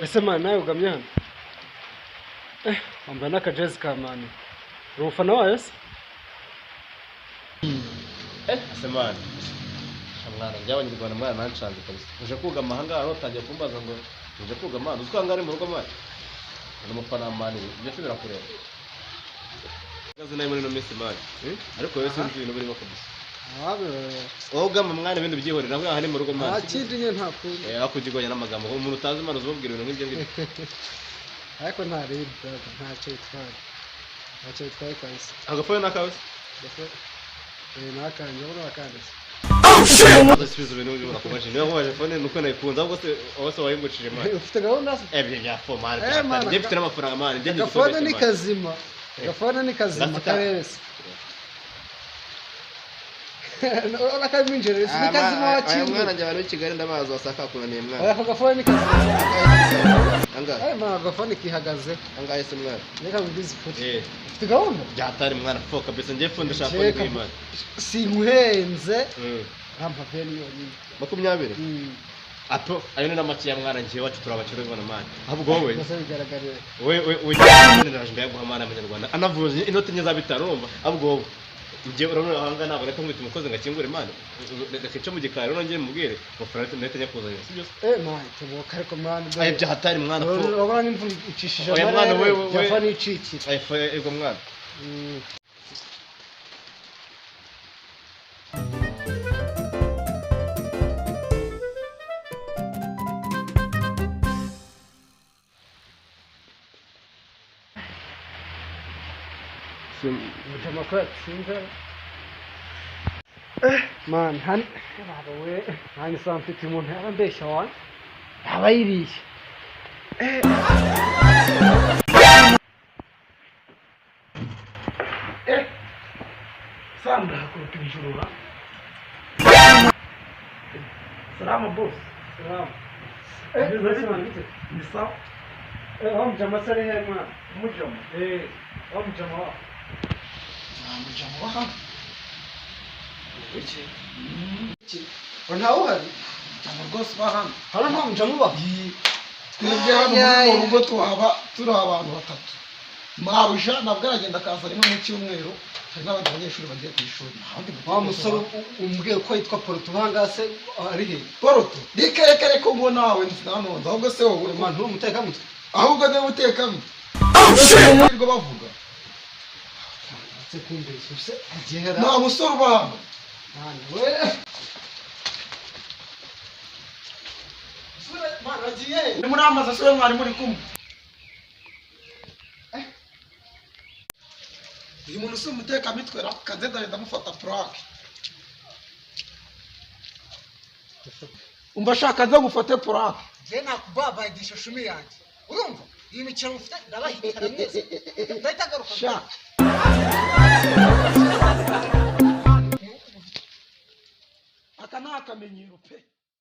ese man nawe ugamye hano wambaye n'akajezi ka mani uri umufana wayo se ese man mwana njyawe ni Rwanda mwana nanshanze kabisa uje kuga amahanga aho utangiye kumbaza ngo uje kuga amana uziko ngari mu rugo mwana ni umufana mani ibyo se birakureba gaze nayo muri no minsi mani ariko wese nzi ibintu birimo kabisa woga mu mwana ibintu byihorera aho hari mu rugo mwana akindi nye nta kundi akugigonya n'amagambo umuntu utazi mara uzobwira ibintu nk'ibyo ngibyo ariko nta rero ntacyo itwaye kabisa agafone n'akawe nakanje bora bakandise Sipizo ibintu byo barakubaje niyo nkoje phone nuko nayikunze ahubwo se wose wayingucije mani ufite gahunda se bya phone mani njye mfite n'amafaranga mani njye gafone ni kazima gafone ni kazima karese Ora kaminjere si kazima wakindi mwana njye abantu b'Kigali ndabaza wasaka kunaniye mwana oya gafone ni kazima anga mwana gafone kihagaze anga yese mwana reka bizi foto ufite gahunda byatari mwana fo kabisa njye phone ndashaka phone mwana si nguhenze rampa veni yonyine 20 ato ayo ni n'amaki ya mwana njye wacu turabakire bana mwana ahubwo wowe we ndaje ndaguha mwana abanyarwanda anavuze inoti nye za 5 urumva ahubwo wowe njye urabona ahanga nabo reka mwite umukozi ngakingure mwana reka cyo mu gikari none njye mubwire amafaranga nete nyakuzanye sibyo mwana tuboka ariko mwana ayo byahatari mwana fo urabona n'imvura icishije mwana we yafa n'icikira ego mwana Mutama kwa tsinda man han baba we hani samfite umuntu yarambesha wan abayirisha samba ko tujurura salama boss salam ni sawa hom jama sare he ma mujama hom jama mujama iki onaho hari jama rwose bahana hano nta mujama ba twebwe hano mu rugo turi abantu batatu mabuja nabwo aragenda akaza rimwe mu cyumweru hari n'abandi banyeshuri bagiye ku ishuri wa musoro umbwiye ko yitwa Porto bangase ari he Porto reka ko ngo nawe ntanonza ahubwo se wowe man umuteka mutwe ahubwo ne utekamo nirwo bavuga sekunde se agera nta musoro bana we sura man agiye ni muri amaza sura mwari muri kumwe uyu muntu si umuteka mitwera kazenda ndamufata plaque umva shaka nza gufate plaque je nakubabagisha shumi yanjye urumva iyi mikino mufite ndabahitana mwese ndahitagaruka sha aka nakamenyero pe